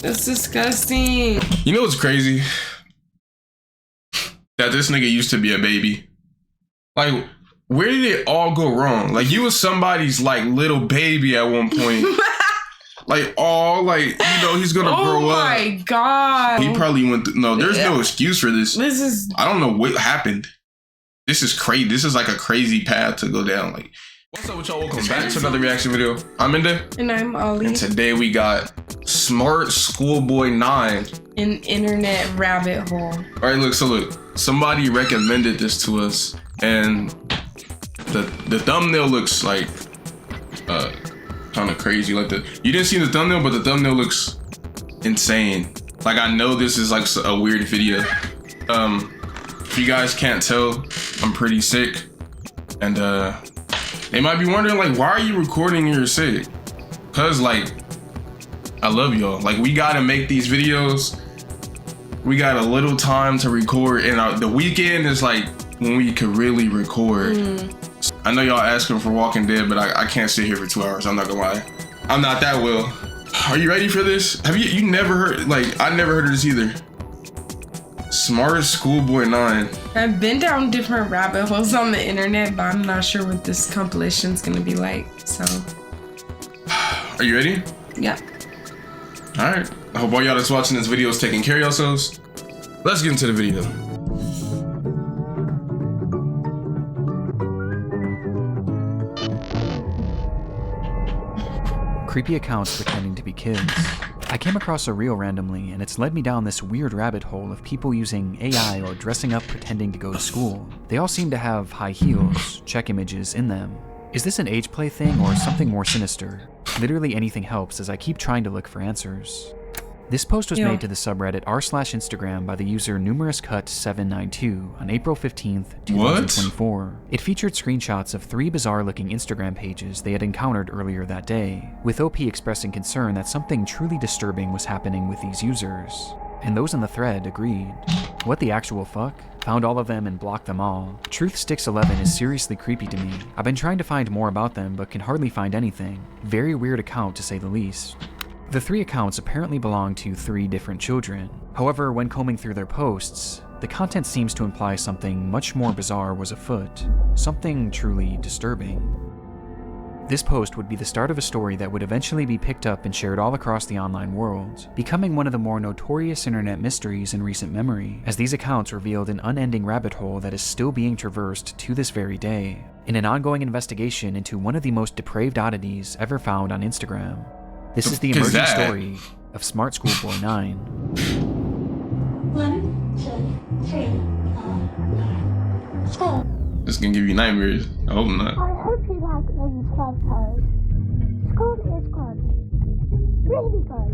It's disgusting. You know what's crazy? That this nigga used to be a baby. Like, where did it all go wrong? Like, you was somebody's, like, little baby at one point. Like, he's gonna grow up. Oh my God. He probably went through, no, there's no excuse for this. This is... I don't know what happened. This is crazy. This is like a crazy path to go down. Like, what's up with y'all? Welcome back to another reaction video. I'm Inda. And I'm Ollie. And today we got smartschoolboy9. An internet rabbit hole. All right, look, somebody recommended this to us, and the thumbnail looks like kind of crazy. Like you didn't see the thumbnail, but the thumbnail looks insane. Like, I know this is like a weird video. If you guys can't tell, I'm pretty sick, and they might be wondering, like, why are you recording when you're sick? Cause, like, I love y'all. Like, we gotta make these videos. We got a little time to record, and the weekend is like when we could really record. I know y'all asking for Walking Dead, but I can't sit here for 2 hours. I'm not gonna lie. I'm not that well. Are you ready for this? Have you never heard, like, I never heard of this either. Smartschoolboy9. I've been down different rabbit holes on the internet, but I'm not sure what this compilation's gonna be like, so. Are you ready? Yeah. All right. I hope all y'all that's watching this video is taking care of yourselves. Let's get into the video. Creepy accounts pretending to be kids. I came across a reel randomly, and it's led me down this weird rabbit hole of people using AI or dressing up pretending to go to school. They all seem to have high heels, check images in them. Is this an age play thing or something more sinister? Literally anything helps as I keep trying to look for answers. This post was made to the subreddit r/Instagram by the user numerouscut792 on April 15th, 2024. It featured screenshots of 3 bizarre-looking Instagram pages they had encountered earlier that day, with OP expressing concern that something truly disturbing was happening with these users. And those in the thread agreed. What the actual fuck? Found all of them and blocked them all. Truthsticks11 is seriously creepy to me. I've been trying to find more about them but can hardly find anything. Very weird account to say the least. The 3 accounts apparently belong to 3 different children. However, when combing through their posts, the content seems to imply something much more bizarre was afoot. Something truly disturbing. This post would be the start of a story that would eventually be picked up and shared all across the online world, becoming one of the more notorious internet mysteries in recent memory, as these accounts revealed an unending rabbit hole that is still being traversed to this very day, in an ongoing investigation into one of the most depraved oddities ever found on Instagram. This is the emerging story of smartschoolboy9. 1, 2, 3, 4. School. This is gonna give you nightmares. I hope not. I hope you like these photos. School is good. Really good.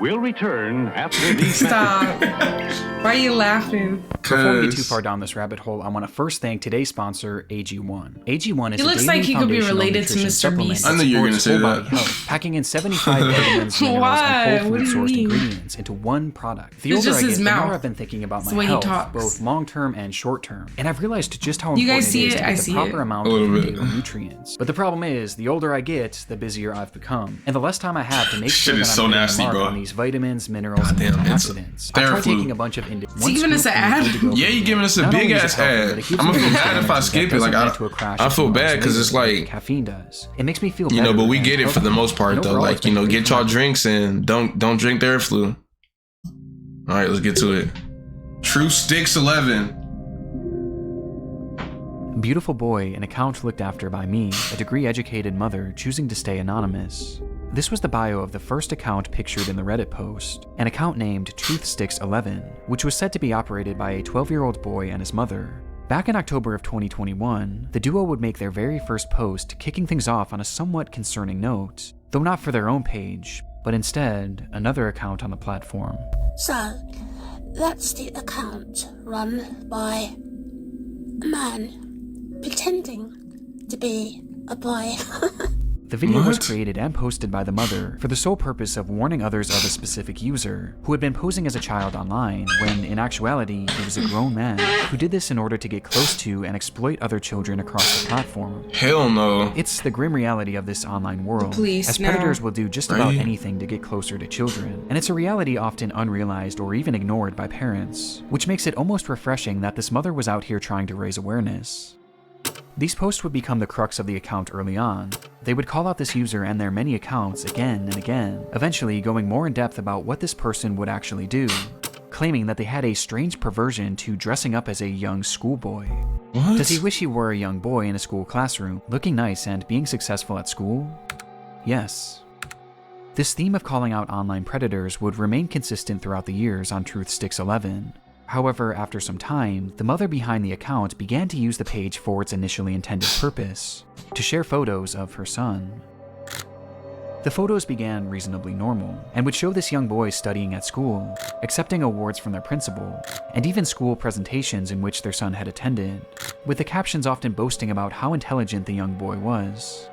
We'll return after these. Stop. Why are you laughing? Before we get too far down this rabbit hole, I want to first thank today's sponsor, AG1. AG1 is He looks like he could be related to Mr. Beast. I knew you were gonna say that. Health, packing in 75 vitamins, minerals, and whole food sourced ingredients into one product. The older I get, the more I've been thinking about my health, both long-term and short-term. And I've realized just how important it is to get the proper amount of daily nutrients. But the problem is, the older I get, the busier I've become. And the less time I have to make sure that I'm getting a mark on these vitamins, minerals, and antioxidants. I try taking a bunch of Is he giving us an ad? Yeah, you giving us a big ass ad. I'm gonna feel bad if I skip it. Like, I feel bad because it's like, caffeine does. It makes me feel better, but we get it for the most part though. Like, get y'all drinks and don't drink their flu. All right, let's get to it. Truthsticks11. Beautiful boy, an account looked after by me, a degree-educated mother choosing to stay anonymous. This was the bio of the first account pictured in the Reddit post, an account named Truthsticks11, which was said to be operated by a 12-year-old boy and his mother. Back in October of 2021, the duo would make their very first post, kicking things off on a somewhat concerning note, though not for their own page, but instead another account on the platform. So, that's the account run by a man pretending to be a boy. The video was What? created and posted by the mother for the sole purpose of warning others of a specific user who had been posing as a child online when, in actuality, he was a grown man who did this in order to get close to and exploit other children across the platform. Hell no. It's the grim reality of this online world, Police as now. predators will do just about Right. anything to get closer to children, and it's a reality often unrealized or even ignored by parents, which makes it almost refreshing that this mother was out here trying to raise awareness. These posts would become the crux of the account early on. They would call out this user and their many accounts again and again, eventually going more in depth about what this person would actually do, claiming that they had a strange perversion to dressing up as a young schoolboy. What? Does he wish he were a young boy in a school classroom, looking nice and being successful at school? Yes. This theme of calling out online predators would remain consistent throughout the years on Truth Sticks 11. However, after some time, the mother behind the account began to use the page for its initially intended purpose, to share photos of her son. The photos began reasonably normal, and would show this young boy studying at school, accepting awards from their principal, and even school presentations in which their son had attended, with the captions often boasting about how intelligent the young boy was.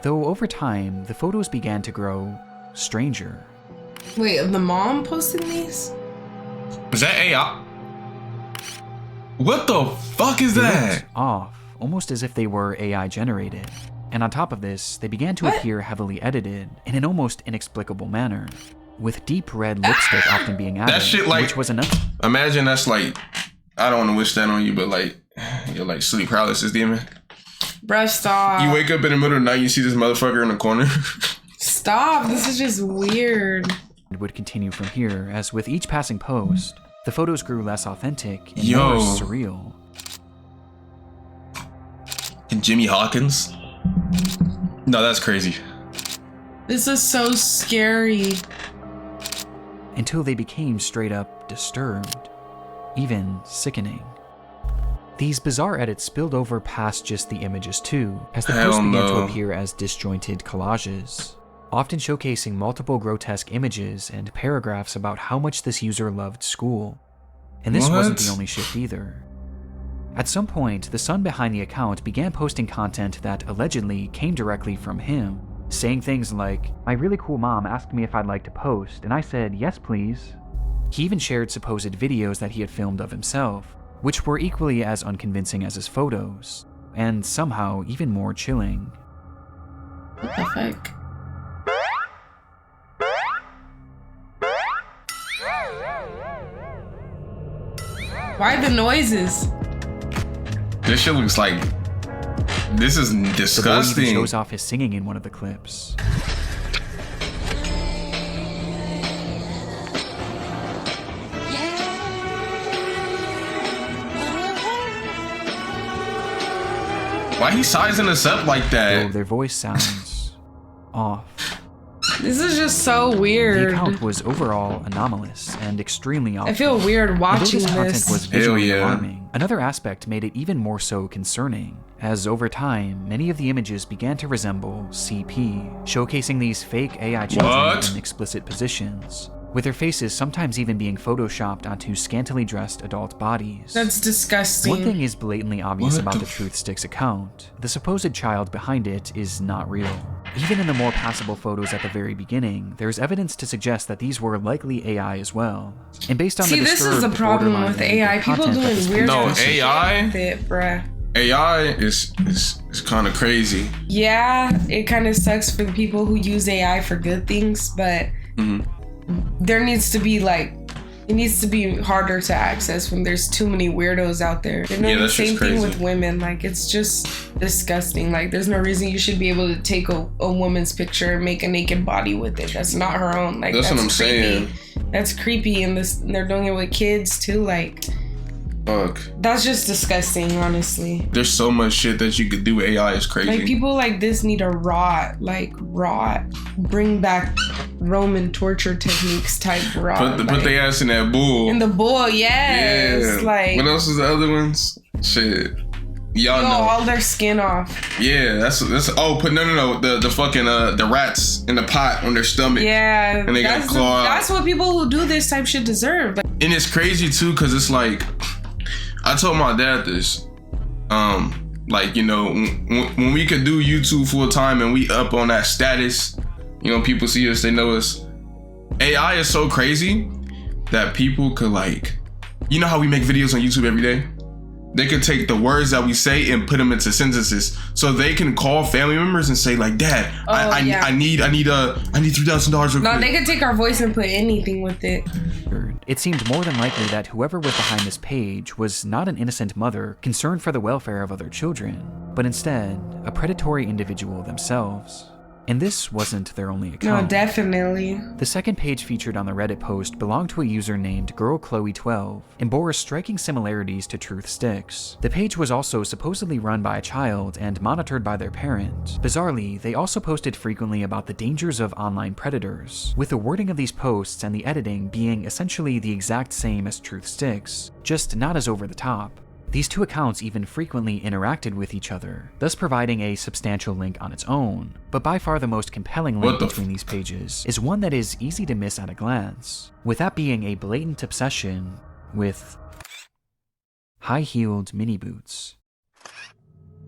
Though over time, the photos began to grow stranger. Wait, the mom posting these? Is that AI? What the fuck is They that? looked off, almost as if they were AI generated. And on top of this, they began to What? appear heavily edited in an almost inexplicable manner, with deep red lipstick often being added, That shit, like- which was enough. Imagine that's like, I don't want to wish that on you, but like, you're like sleep paralysis demon. Bruh, stop. You wake up in the middle of the night, you see this motherfucker in the corner. Stop. This is just weird. It would continue from here, as with each passing post, the photos grew less authentic and Yo. more surreal. And Jimmy Hawkins? No, that's crazy. This is so scary. Until they became straight up disturbed, even sickening. These bizarre edits spilled over past just the images too, as the Hell posts began to no. appear as disjointed collages, often showcasing multiple grotesque images and paragraphs about how much this user loved school. And this wasn't What? the only shift either. At some point, the son behind the account began posting content that allegedly came directly from him, saying things like, "My really cool mom asked me if I'd like to post, and I said, yes please." He even shared supposed videos that he had filmed of himself, which were equally as unconvincing as his photos, and somehow even more chilling. What the fuck? Why the noises? This shit looks like, this is The boy even disgusting. shows off his singing in one of the clips. Why he sizing us up like Though that? their voice sounds off. This is just so The weird. account was overall anomalous and extremely awful. I feel weird Although watching this content this. was visually Hell yeah. alarming, another aspect made it even more so concerning, as over time, many of the images began to resemble CP, showcasing these fake AI children What? in explicit positions, with their faces sometimes even being photoshopped onto scantily dressed adult bodies. That's disgusting. One thing is blatantly obvious What about the the Truth Sticks account. The supposed child behind it is not real. Even in the more passable photos at the very beginning, there's evidence to suggest that these were likely AI as well. And based on See, the this is the disturbed, problem borderline with AI. illegal People content that doing this weird No, shit AI? with it, bruh. AI is kind of crazy. Yeah, it kind of sucks for the people who use AI for good things, but there needs to be it needs to be harder to access when there's too many weirdos out there. You know, Yeah, the that's same just thing crazy. with women. Like, it's just disgusting. Like, there's no reason you should be able to take a woman's picture and make a naked body with it. That's not her own. Like, That's what I'm creepy. saying. That's creepy, and they're doing it with kids too. Like, Fuck. that's just disgusting, honestly. There's so much shit that you could do with AI. Is crazy. Like, people like this need to rot, bring back Roman torture techniques type rot. Put their ass in that bull. in the bull, yes. Yeah. Like, What else is the other ones? Shit. Y'all yo, know. all their skin off. Yeah, that's no. The fucking the rats in the pot on their stomach. Yeah, And they got claws. That's what people who do this type shit deserve. Like, And it's crazy too, cause it's like, I told my dad this. Like, you know, when we could do YouTube full time and we up on that status, you know, people see us, they know us. AI is so crazy that people could, like, you know how we make videos on YouTube every day? They could take the words that we say and put them into sentences, so they can call family members and say, like, Dad, I need $3,000 real No, quick. they could take our voice and put anything with it. It seemed more than likely that whoever was behind this page was not an innocent mother concerned for the welfare of other children, but instead a predatory individual themselves. And this wasn't their only account. No, definitely. The second page featured on the Reddit post belonged to a user named GirlChloe12 and bore striking similarities to Truth Sticks. The page was also supposedly run by a child and monitored by their parent. Bizarrely, they also posted frequently about the dangers of online predators, with the wording of these posts and the editing being essentially the exact same as Truth Sticks, just not as over the top. These two accounts even frequently interacted with each other, thus providing a substantial link on its own. But by far the most compelling link between these pages is one that is easy to miss at a glance, with that being a blatant obsession with high-heeled mini boots.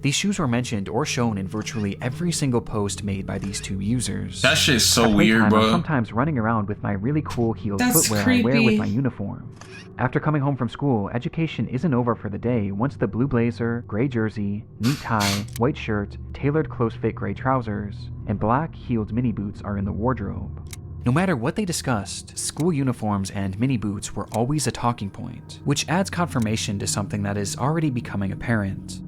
These shoes were mentioned or shown in virtually every single post made by these two users. That shit's so weird, bro. I'm sometimes running around with my really cool heeled footwear I wear with my uniform. After coming home from school, education isn't over for the day once the blue blazer, gray jersey, neat tie, white shirt, tailored close-fit gray trousers, and black heeled mini boots are in the wardrobe. No matter what they discussed, school uniforms and mini boots were always a talking point, which adds confirmation to something that is already becoming apparent.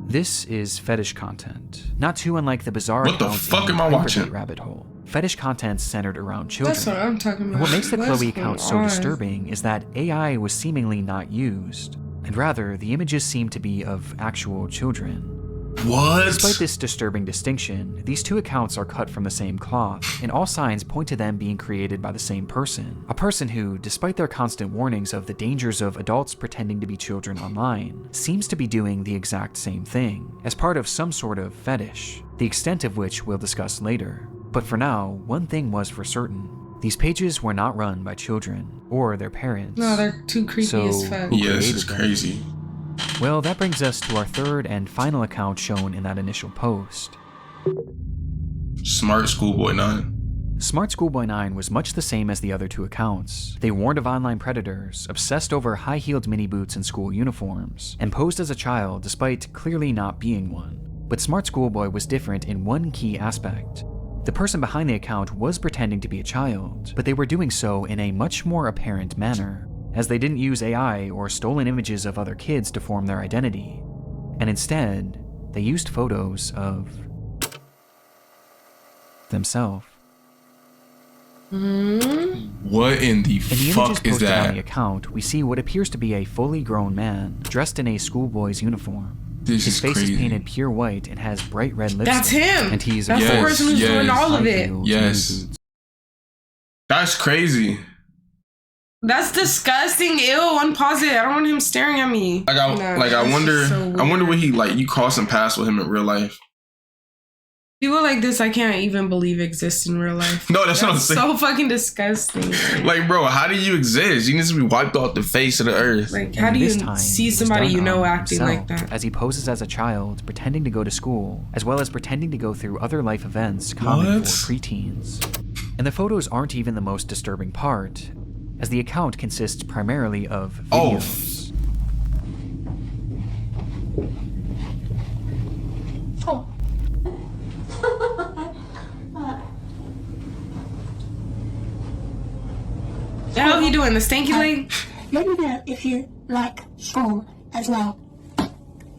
This is fetish content, not too unlike the bizarre What the fuck am I watching? Rabbit hole. Fetish content centered around children. That's what I'm talking about. And what makes the Chloe account so disturbing is that AI was seemingly not used, and rather the images seem to be of actual children. What? Despite this disturbing distinction, these two accounts are cut from the same cloth, and all signs point to them being created by the same person. A person who, despite their constant warnings of the dangers of adults pretending to be children online, seems to be doing the exact same thing, as part of some sort of fetish, the extent of which we'll discuss later. But for now, one thing was for certain. These pages were not run by children, or their parents. No, they're too creepy as fuck. Yeah, this is crazy. Well, that brings us to our third and final account shown in that initial post. smartschoolboy9. smartschoolboy9 was much the same as the other two accounts. They warned of online predators, obsessed over high-heeled mini boots and school uniforms, and posed as a child despite clearly not being one. But smartschoolboy was different in one key aspect. The person behind the account was pretending to be a child, but they were doing so in a much more apparent manner, as they didn't use AI or stolen images of other kids to form their identity, and instead, they used photos of themselves. What in the fuck is In the images posted that? on the account, we see what appears to be a fully grown man, dressed in a schoolboy's uniform. His face is painted pure white and has bright red lipstick. That's him! And he's That's the person who's doing all of it. Yes. That's crazy. That's disgusting. Ew, unpause it. I don't want him staring at me. I wonder what he, like, you cross and pass with him in real life. People like this, I can't even believe exist in real life. No, that's what I'm saying. So fucking disgusting. Like, bro, how do you exist? You need to be wiped off the face of the earth. Like, how do you see somebody you know acting like that? As he poses as a child, pretending to go to school, as well as pretending to go through other life events common for preteens. And the photos aren't even the most disturbing part, as the account consists primarily of videos. The hell you doing? The stanky leg? Let me know if you like school as well.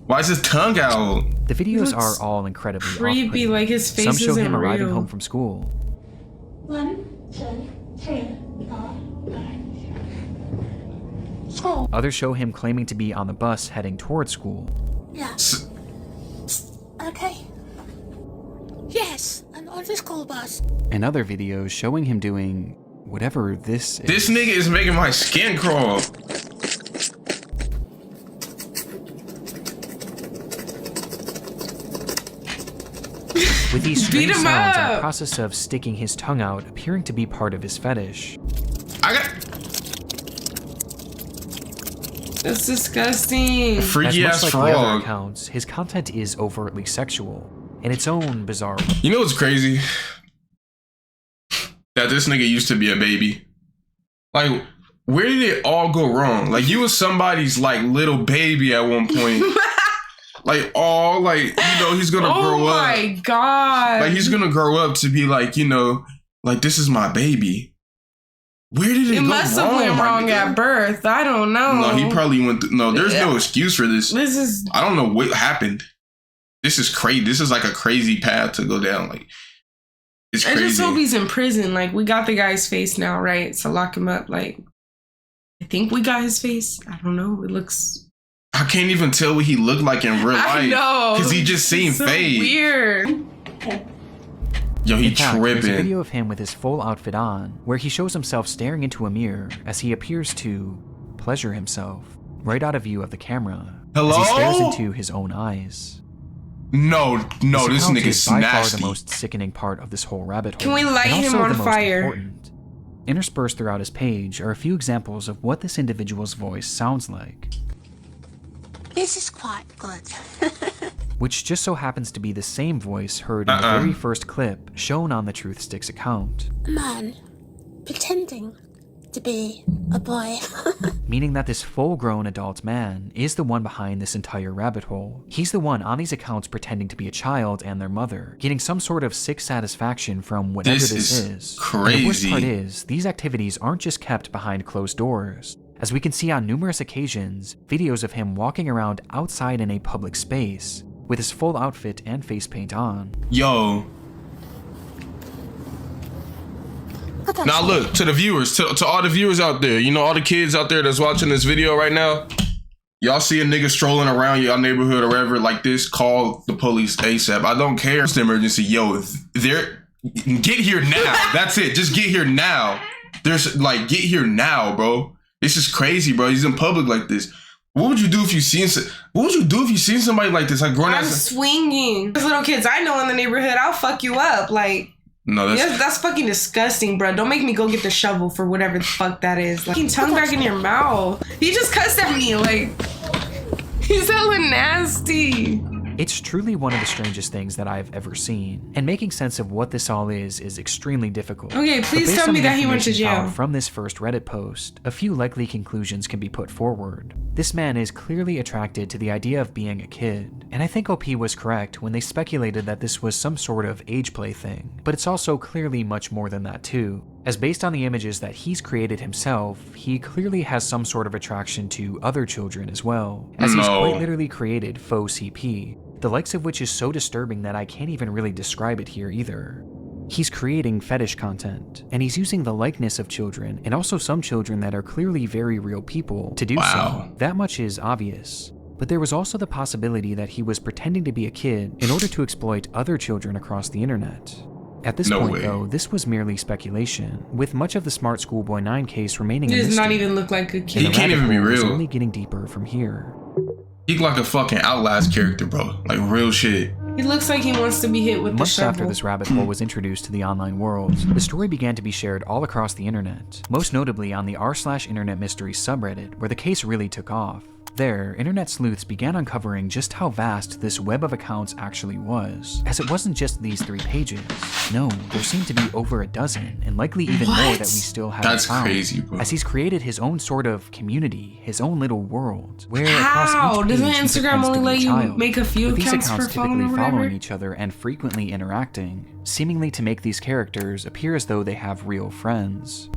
Why is his tongue out? The videos are all incredibly creepy, off-putting. like his face Some show isn't him arriving real. home from school. 1, 2, 3, 4, 5. School. Others show him claiming to be on the bus heading towards school. Yeah. Okay. Yes, I'm on the school bus. And other videos showing him doing whatever this is. This nigga is making my skin crawl. With these strange Beat him sounds and up. the process of sticking his tongue out appearing to be part of his fetish. That's disgusting. Freaky As ass much like the other frog. accounts, his content is overtly sexual, in its own bizarre way. You know what's crazy? That this nigga used to be a baby. Like, where did it all go wrong? Like, you was somebody's like little baby at one point. Like, all like, you know, he's gonna grow up. Oh my god. Like, he's gonna grow up to be like, you know, like, this is my baby. Where did it go must have wrong, went my wrong nigga? at birth. I don't know. No, he probably went through, no, there's no excuse for this. This is I don't know what happened. This is crazy. This is like a crazy path to go down. Like, it's crazy. I just hope he's in prison. Like, we got the guy's face now, right? So lock him up. Like, I think we got his face. I don't know. It looks... I can't even tell what he looked like in real life. I know. Because he just seemed so fake. weird. Yo, he In fact, there's a tripping. video of him with his full outfit on, where he shows himself staring into a mirror as he appears to pleasure himself, right out of view of the camera. Hello? As he stares into his own eyes. No, this account nigga's is by far nasty. the most sickening part of this whole rabbit hole. Can we light and him also on the most fire? important. Interspersed throughout his page are a few examples of what this individual's voice sounds like, This is quite good. which just so happens to be the same voice heard in the very first clip shown on the Truth Sticks account. A man pretending to be a boy. Meaning that this full-grown adult man is the one behind this entire rabbit hole. He's the one on these accounts pretending to be a child and their mother, getting some sort of sick satisfaction from whatever This this is is. crazy. And the worst part is, these activities aren't just kept behind closed doors. As we can see on numerous occasions, videos of him walking around outside in a public space, with his full outfit and face paint on. Yo. Now look, to the viewers, to all the viewers out there, you know, all the kids out there that's watching this video right now, y'all see a nigga strolling around your neighborhood or wherever like this, call the police ASAP. I don't care. It's an emergency. Yo, get here now. That's it. Just get here now. There's like, get here now, bro. This is crazy, bro. He's in public like this. What would you do if you seen somebody like this? Like grown I'm ass. swinging. There's little kids I know in the neighborhood. I'll fuck you up. Like, No, that's fucking disgusting, bro. Don't make me go get the shovel for whatever the fuck that is. Like, fucking tongue back in your mouth. He just cussed at me. Like, he's hella nasty. It's truly one of the strangest things that I've ever seen, and making sense of what this all is extremely difficult. Okay, But please based tell on me the that he went to information found jail. From this first Reddit post, a few likely conclusions can be put forward. This man is clearly attracted to the idea of being a kid, and I think OP was correct when they speculated that this was some sort of age play thing, but it's also clearly much more than that too. As based on the images that he's created himself, he clearly has some sort of attraction to other children as well, as he's quite literally created faux CP, the likes of which is so disturbing that I can't even really describe it here either. He's creating fetish content, and he's using the likeness of children, and also some children that are clearly very real people, to do so. That much is obvious. But there was also the possibility that he was pretending to be a kid in order to exploit other children across the internet. At this point, though, this was merely speculation, with much of the Smart Schoolboy 9 case remaining a He does mystery. not even look like a He kid. can't even be It's real. only getting deeper from here. He look like a fucking Outlast character, bro. Like real shit. He looks like he wants to be hit with the Months shovel. after this rabbit hole was introduced to the online world, the story began to be shared all across the internet, most notably on the r/internet mysteries subreddit, where the case really took off. There, internet sleuths began uncovering just how vast this web of accounts actually was, as it wasn't just these 3 pages. No, there seemed to be over a dozen, and likely even more that we still haven't That's found. crazy, bro. As he's created his own sort of community, his own little world, where across How? each Doesn't page he Instagram pretends to only be let a you child, make a few with these accounts accounts per phone typically or whatever? following each other and frequently interacting, seemingly to make these characters appear as though they have real friends.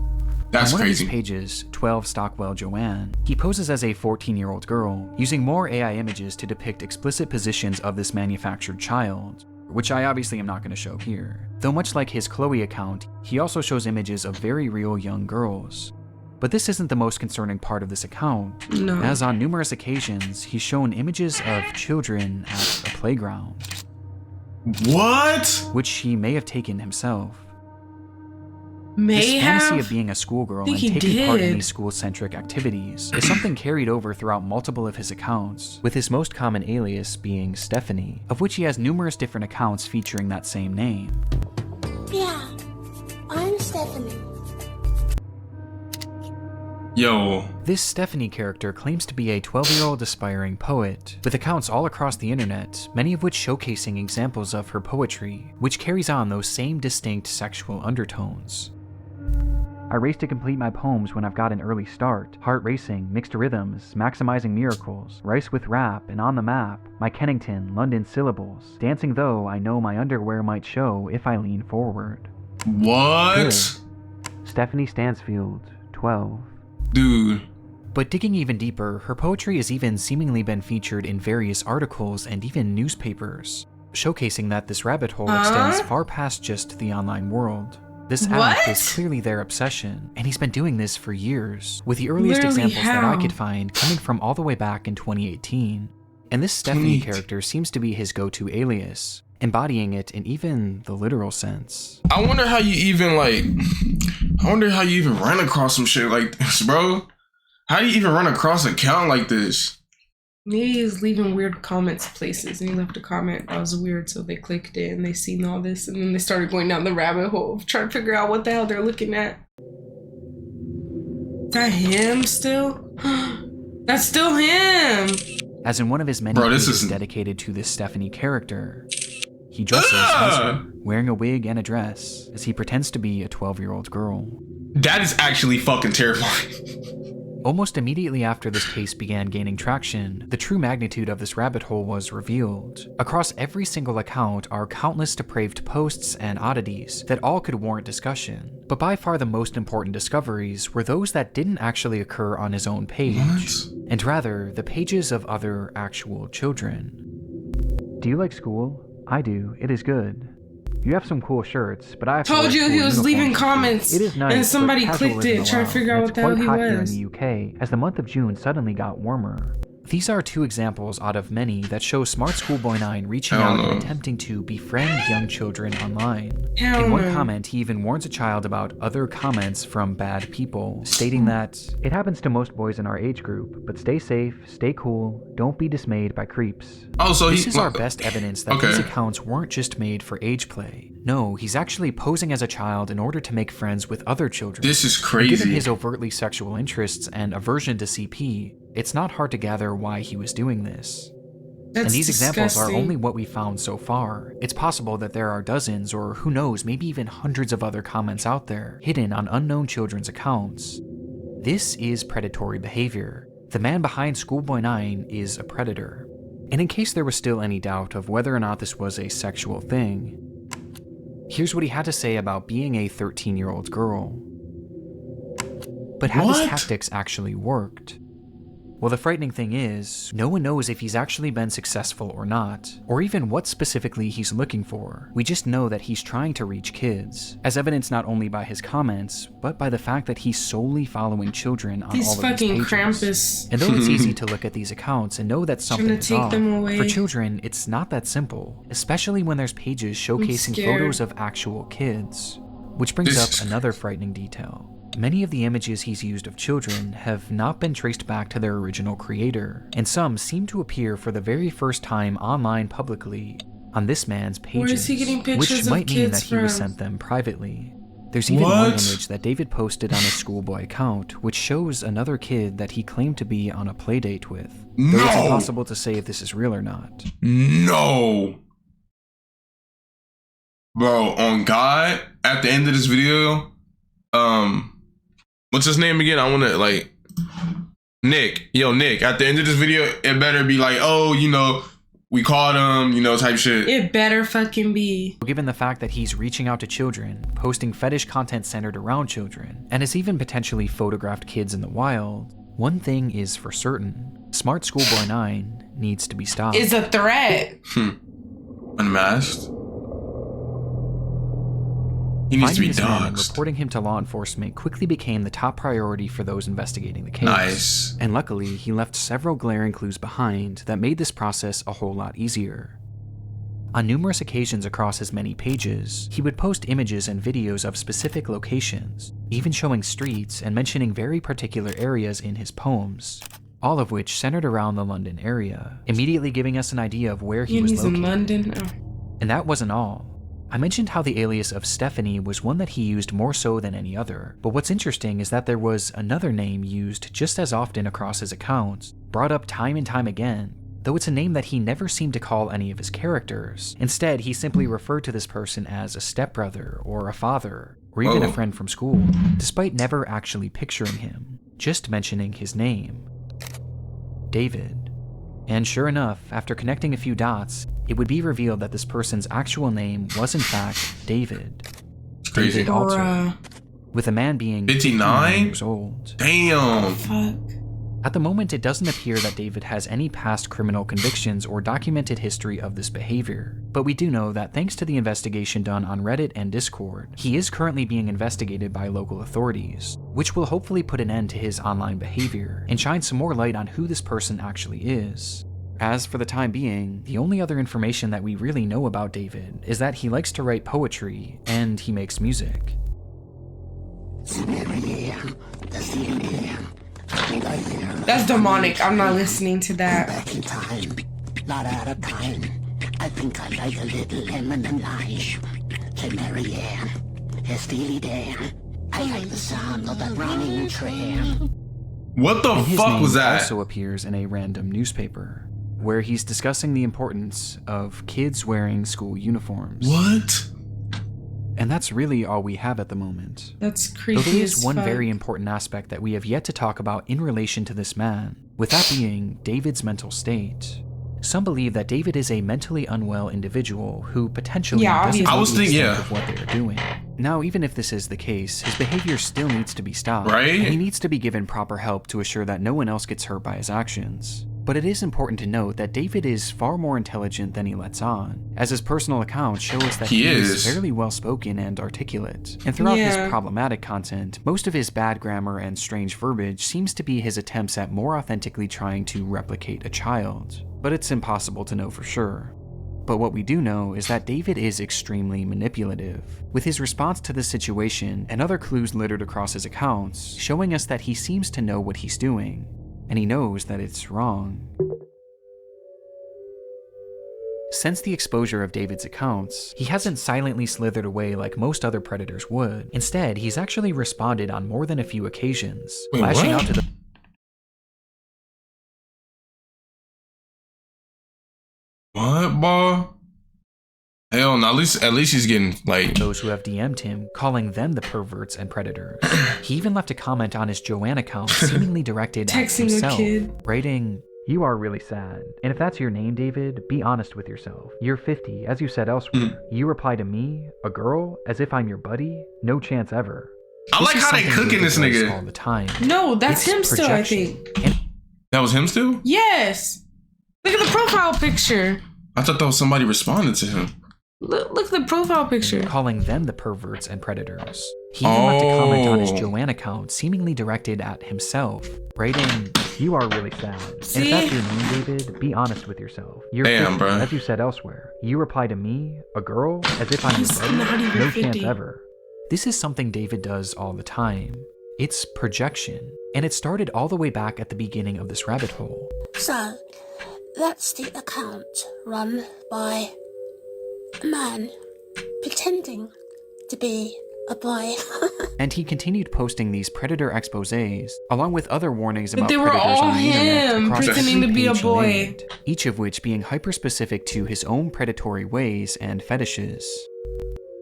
That's On one crazy. of these pages, 12 Stockwell Joanne, he poses as a 14-year-old girl, using more AI images to depict explicit positions of this manufactured child, which I obviously am not going to show here. Though much like his Chloe account, he also shows images of very real young girls. But this isn't the most concerning part of this account, No. as on numerous occasions, he's shown images of children at a playground, What? which he may have taken himself. May This fantasy have. of being a schoolgirl think and he taking part in did. these school-centric activities is something carried over throughout multiple of his accounts, with his most common alias being Stephanie, of which he has numerous different accounts featuring that same name. Yeah, I'm Stephanie. Yo. This Stephanie character claims to be a 12-year-old aspiring poet, with accounts all across the internet, many of which showcasing examples of her poetry, which carries on those same distinct sexual undertones. I race to complete my poems when I've got an early start, heart racing, mixed rhythms, maximizing miracles, rice with rap, and on the map, my Kennington, London syllables, dancing though I know my underwear might show if I lean forward. What? Good. Stephanie Stansfield, 12. Dude. But digging even deeper, her poetry has even seemingly been featured in various articles and even newspapers, showcasing that this rabbit hole extends far past just the online world. This act is clearly their obsession, and he's been doing this for years, with the earliest examples that I could find coming from all the way back in 2018. And this Stephanie character seems to be his go-to alias, embodying it in even the literal sense. I wonder how you even run across some shit like this, bro. How do you even run across an account like this? Maybe he's leaving weird comments places, and he left a comment that was weird, so they clicked it and they seen all this, and then they started going down the rabbit hole of trying to figure out what the hell they're looking at. Is that him still? That's still him! As in one of his many pages dedicated to this Stephanie character, he dresses as her, wearing a wig and a dress, as he pretends to be a 12-year-old girl. That is actually fucking terrifying. Almost immediately after this case began gaining traction, the true magnitude of this rabbit hole was revealed. Across every single account are countless depraved posts and oddities that all could warrant discussion. But by far the most important discoveries were those that didn't actually occur on his own page, and rather the pages of other actual children. Do you like school? I do. It is good. You have some cool shirts, but I have told you he was leaving comments, it is nice, and somebody clicked it trying to figure out what the hell he was. Here in the UK, as the month of June suddenly got warmer. These are two examples out of many that show smartschoolboy9 reaching out and attempting to befriend young children online. In one comment, he even warns a child about other comments from bad people, stating that, "It happens to most boys in our age group, but stay safe, stay cool, don't be dismayed by creeps." Oh, so this is our best evidence that these accounts weren't just made for age play. No, he's actually posing as a child in order to make friends with other children. This is crazy. Given his overtly sexual interests and aversion to CP, it's not hard to gather why he was doing this. That's and these disgusting. examples are only what we found so far. It's possible that there are dozens, or who knows, maybe even hundreds of other comments out there, hidden on unknown children's accounts. This is predatory behavior. The man behind Schoolboy9 is a predator. And in case there was still any doubt of whether or not this was a sexual thing, here's what he had to say about being a 13-year-old girl. But how his tactics actually worked. Well, the frightening thing is, no one knows if he's actually been successful or not, or even what specifically he's looking for. We just know that he's trying to reach kids, as evidenced not only by his comments, but by the fact that he's solely following children on all of these pages. Krampus. And though it's easy to look at these accounts and know that something is off, for children, it's not that simple, especially when there's pages showcasing photos of actual kids. Which brings up another frightening detail. Many of the images he's used of children have not been traced back to their original creator, and some seem to appear for the very first time online publicly on this man's pages, Where is he getting pictures which might mean that he was sent them privately. There's even one image that David posted on his Schoolboy account, which shows another kid that he claimed to be on a playdate with. Though it's impossible to say if this is real or not. No! Bro, on God, at the end of this video, what's his name again? I want to, like, Nick. Yo, Nick, at the end of this video, it better be like, oh, you know, we caught him, you know, type shit. It better fucking be. Given the fact that he's reaching out to children, posting fetish content centered around children, and has even potentially photographed kids in the wild, one thing is for certain. smartschoolboy9 needs to be stopped. It's a threat. Unmasked? He needs to be doxxed. Reporting him to law enforcement quickly became the top priority for those investigating the case. Nice. And luckily, he left several glaring clues behind that made this process a whole lot easier. On numerous occasions across his many pages, he would post images and videos of specific locations, even showing streets and mentioning very particular areas in his poems, all of which centered around the London area, immediately giving us an idea of where he was located. In London? Oh. And that wasn't all. I mentioned how the alias of Stephanie was one that he used more so than any other, but what's interesting is that there was another name used just as often across his accounts, brought up time and time again, though it's a name that he never seemed to call any of his characters. Instead, he simply referred to this person as a stepbrother or a father, or even a friend from school, despite never actually picturing him, just mentioning his name, David. And sure enough, after connecting a few dots, it would be revealed that this person's actual name was in fact David. Crazy. David Alter, with a man being 59 years old. Damn. Fuck. At the moment, it doesn't appear that David has any past criminal convictions or documented history of this behavior, but we do know that thanks to the investigation done on Reddit and Discord, he is currently being investigated by local authorities, which will hopefully put an end to his online behavior and shine some more light on who this person actually is. As for the time being, the only other information that we really know about David is that he likes to write poetry and he makes music. That's demonic. I'm not listening to that. Back in time, not out of time. I think I like a little lemon and lice. Say Mary Ann, hey Steely Dan. I like the sound of that running train. What the And his fuck name was that? also appears in a random newspaper, where he's discussing the importance of kids wearing school uniforms. What? And that's really all we have at the moment. That's Though creepy there as is one fuck. very important aspect that we have yet to talk about in relation to this man, with that being David's mental state. Some believe that David is a mentally unwell individual who potentially doesn't obviously. know I was the thinking, extent yeah. of what they are doing. Now, even if this is the case, his behavior still needs to be stopped, Right? and he needs to be given proper help to assure that no one else gets hurt by his actions. But it is important to note that David is far more intelligent than he lets on, as his personal accounts show us that He he is. is fairly well spoken and articulate. And throughout Yeah. his problematic content, most of his bad grammar and strange verbiage seems to be his attempts at more authentically trying to replicate a child. But it's impossible to know for sure. But what we do know is that David is extremely manipulative, with his response to the situation and other clues littered across his accounts showing us that he seems to know what he's doing, and he knows that it's wrong. Since the exposure of David's accounts, he hasn't silently slithered away like most other predators would. Instead, he's actually responded on more than a few occasions, Wait, lashing what? out to the What, boy? Hell no, at least he's getting, like... those who have DM'd him, calling them the perverts and predators. He even left a comment on his Joanne account seemingly directed at Texting a himself, kid. writing, "You are really sad. And if that's your name, David, be honest with yourself. You're 50, as you said elsewhere. You reply to me, a girl, as if I'm your buddy? No chance ever." I This like is how they something cooking David this does nigga. all the time. No, that's It's him still, I projection. think. And That was him still? Yes. Look at the profile picture. I thought that was somebody responding to him. Look at the profile picture. calling them the perverts and predators. He even left a comment on his Joanne account seemingly directed at himself, writing, "You are really sad. And See? if that's your name, David, be honest with yourself. You're Damn, 50, bruh. as you said elsewhere. You reply to me, a girl, as if I'm your He's buddy? not even No 50. chance ever." This is something David does all the time. It's projection, and it started all the way back at the beginning of this rabbit hole. So, that's the account run by a man pretending to be a boy. And he continued posting these predator exposés, along with other warnings about they were predators all on the internet him, across pretending every to be a page he boy. made, each of which being hyper-specific to his own predatory ways and fetishes.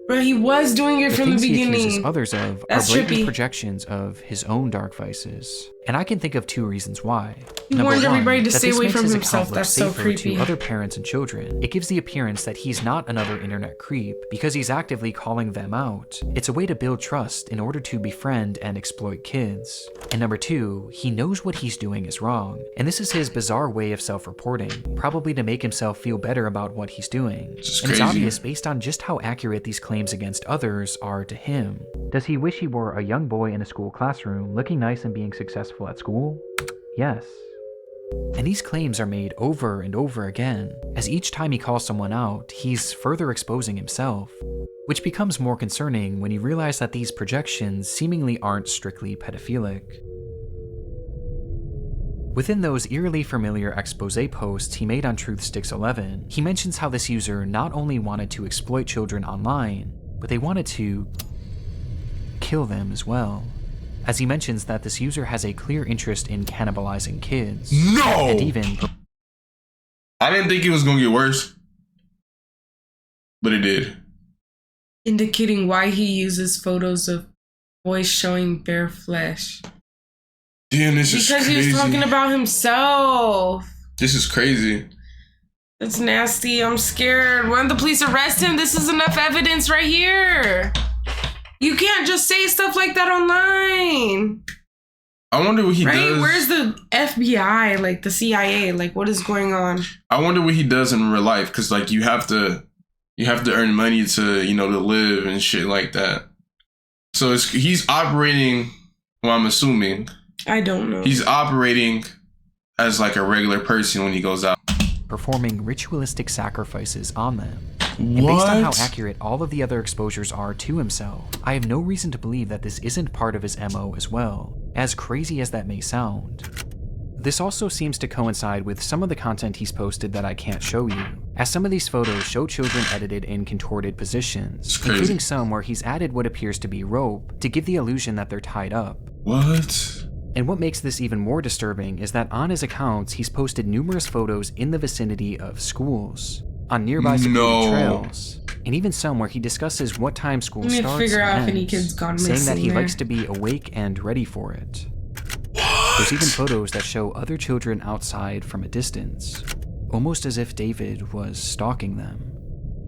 Bro, he was doing it The from the things he accuses beginning. others of That's are blatant trippy. projections of his own dark vices. And I can think of two reasons why. He Number warned one, everybody to that stay this away makes from his himself. account look That's so safer creepy. to other parents and children. It gives the appearance that he's not another internet creep because he's actively calling them out. It's a way to build trust in order to befriend and exploit kids. And number two, he knows what he's doing is wrong. And this is his bizarre way of self-reporting, probably to make himself feel better about what he's doing. Just And it's crazy. obvious based on just how accurate these claims against others are to him. Does he wish he were a young boy in a school classroom, looking nice and being successful at school? Yes. And these claims are made over and over again, as each time he calls someone out, he's further exposing himself, which becomes more concerning when you realize that these projections seemingly aren't strictly pedophilic. Within those eerily familiar expose posts he made on TruthSticks11, he mentions how this user not only wanted to exploit children online, but they wanted to kill them as well. As he mentions that this user has a clear interest in cannibalizing kids. No! And even... I didn't think it was gonna get worse, but it did. Indicating why he uses photos of boys showing bare flesh. Damn, this is crazy. Because he was talking about himself. This is crazy. That's nasty. I'm scared. When the police arrest him, this is enough evidence right here. You can't just say stuff like that online. I wonder what he does. Where's the FBI, like the CIA? Like, what is going on? I wonder what he does in real life, because like you have to earn money to, you know, to live and shit like that. So he's operating, well, I'm assuming. I don't know. He's operating as like a regular person when he goes out. Performing ritualistic sacrifices on them. And based on how accurate all of the other exposures are to himself, I have no reason to believe that this isn't part of his MO as well, as crazy as that may sound. This also seems to coincide with some of the content he's posted that I can't show you, as some of these photos show children edited in contorted positions, including some where he's added what appears to be rope to give the illusion that they're tied up. What? And what makes this even more disturbing is that on his accounts, he's posted numerous photos in the vicinity of schools, on nearby secluded trails, and even some where he discusses what time school starts figure out and if any kids gone saying missing that he there. likes to be awake and ready for it. There's even photos that show other children outside from a distance, almost as if David was stalking them.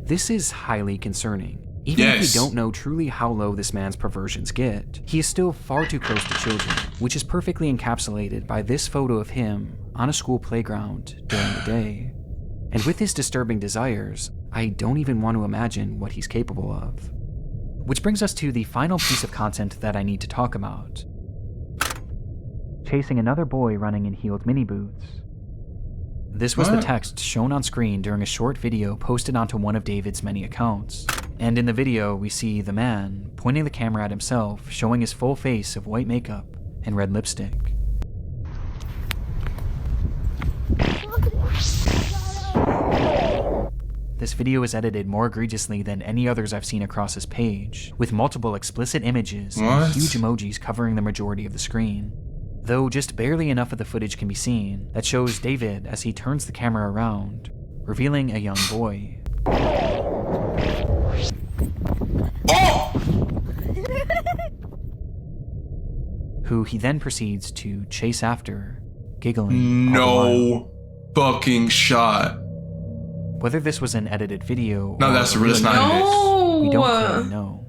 This is highly concerning. Even if we don't know truly how low this man's perversions get, he is still far too close to children, which is perfectly encapsulated by this photo of him on a school playground during the day. And with his disturbing desires, I don't even want to imagine what he's capable of. Which brings us to the final piece of content that I need to talk about. Chasing another boy running in heeled mini boots. This was the text shown on screen during a short video posted onto one of David's many accounts. And in the video, we see the man pointing the camera at himself, showing his full face of white makeup and red lipstick. This video is edited more egregiously than any others I've seen across his page, with multiple explicit images and huge emojis covering the majority of the screen. Though just barely enough of the footage can be seen that shows David as he turns the camera around, revealing a young boy. Who he then proceeds to chase after, giggling. No fucking shot. Whether this was an edited video no, or that's real. That's not No! we don't currently know.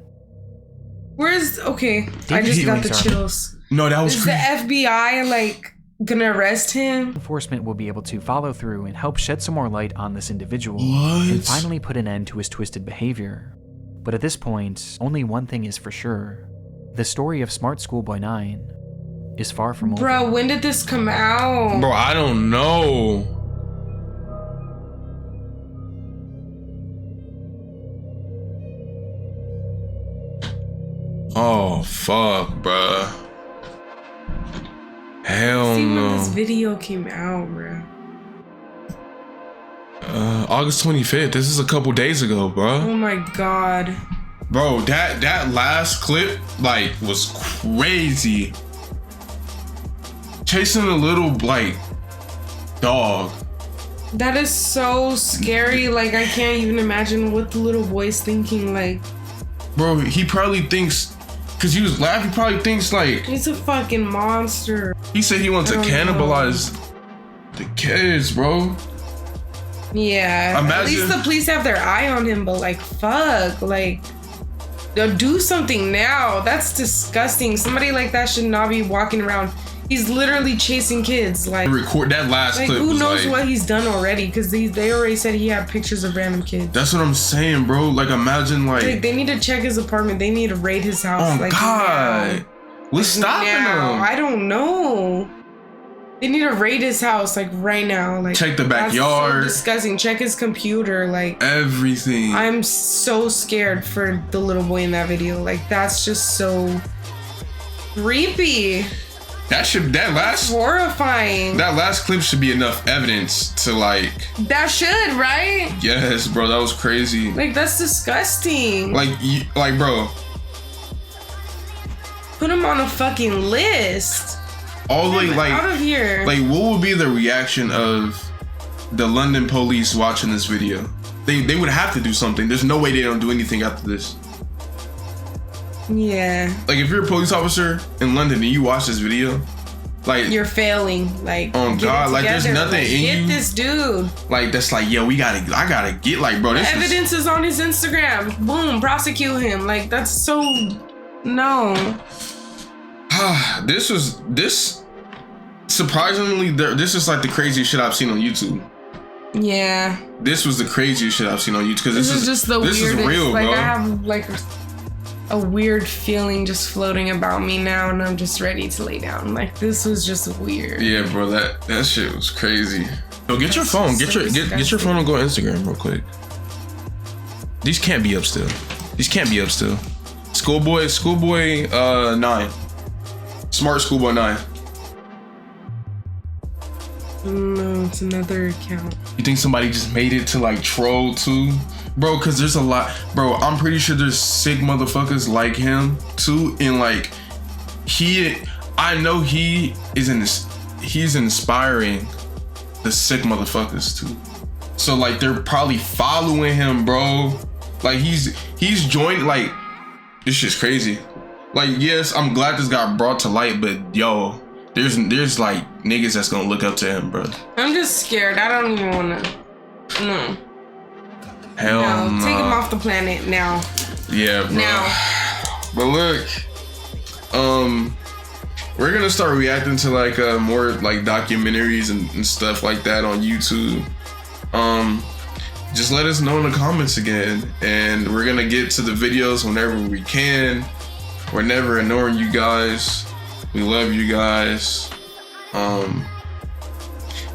Where's okay? I just got the chills. No, that was Is the FBI like gonna arrest him? Enforcement will be able to follow through and help shed some more light on this individual and finally put an end to his twisted behavior. But at this point, only one thing is for sure. The story of smartschoolboy9 is far from over. Bro, when did this come out? Bro, I don't know. Oh, fuck, bruh. Hell See no. when this video came out, bro. August 25th. This is a couple days ago, bro. Oh my god. Bro, that last clip, like, was crazy. Chasing a little, like, dog. That is so scary. Like, I can't even imagine what the little boy's thinking. Like, bro, he probably thinks, because he was laughing, he probably thinks, like, he's a fucking monster. he said he wants to cannibalize the kids, bro. Yeah. Imagine. At least the police have their eye on him, but like, fuck. Like, do something now. That's disgusting. Somebody like that should not be walking around. He's literally chasing kids. Like, Record that last like clip. who was knows like, what he's done already? Because they already said he had pictures of random kids. That's what I'm saying, bro. Like, imagine, like They need to check his apartment. They need to raid his house. oh like, God, now. what's stopping Now. him? I don't know. They need to raid his house like right now. Like, Check the that's backyard. so disgusting. Check his computer. Like, Everything. I'm so scared for the little boy in that video. Like, that's just so creepy. That last horrifying. That last clip should be enough evidence to like. That should, right? Yes, bro. That was crazy. Like, that's disgusting. Like, bro. Put him on a fucking list. All the way, like, out of here. Like, what would be the reaction of the London police watching this video? They would have to do something. There's no way they don't do anything after this. Yeah. Like, if you're a police officer in London and you watch this video, like, you're failing. Like, oh God, like, there's nothing like, in get you. This dude. Like, that's like, yo, I gotta get, like, bro, this the evidence is on his Instagram. Boom, prosecute him. Like, that's so no. This surprisingly, this is like the craziest shit I've seen on YouTube. Yeah. This was the craziest shit I've seen on YouTube because this is just the weirdest. This is real, like, bro. I have like a weird feeling just floating about me now, and I'm just ready to lay down. Like, this was just weird. Yeah, bro, that shit was crazy. Yo, get your phone. Get your phone and go on Instagram real quick. These can't be up still. Schoolboy 9. Smart Schoolboy 9. No, it's another account. You think somebody just made it to like troll too? Bro, cause there's a lot, bro, I'm pretty sure there's sick motherfuckers like him too. And like, I know he's inspiring the sick motherfuckers too. So like, they're probably following him, bro. Like he's joined, like, this shit's crazy. Like, yes, I'm glad this got brought to light, but yo, there's like niggas that's gonna look up to him, bro. I'm just scared. I don't even wanna. No. Hell no. No. Take him off the planet now. Yeah, bro. Now. But look, we're gonna start reacting to like more like documentaries and stuff like that on YouTube. Just let us know in the comments again, and we're gonna get to the videos whenever we can. We're never ignoring you guys. We love you guys.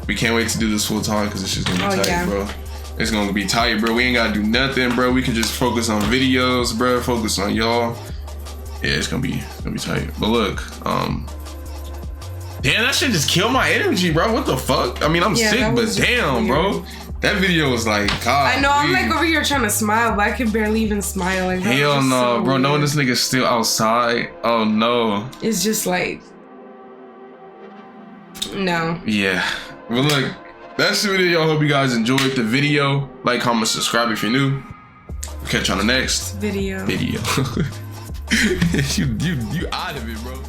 We can't wait to do this full time because it's just gonna be tight, bro. It's gonna be tight, bro. We ain't gotta do nothing, bro. We can just focus on videos, bro. Focus on y'all. Yeah, it's gonna be tight. But look, damn, that shit just killed my energy, bro. What the fuck? I mean, I'm sick, but damn, bro. That video was like, God. I know, I'm like over here trying to smile, but I can barely even smile. Like, hell no, so bro. weird. Knowing this nigga's still outside. Oh no. It's just like, no. Yeah. But look, that's the video. Y'all, hope you guys enjoyed the video. Like, comment, subscribe if you're new. We'll catch you on the next Video. you out of it, bro.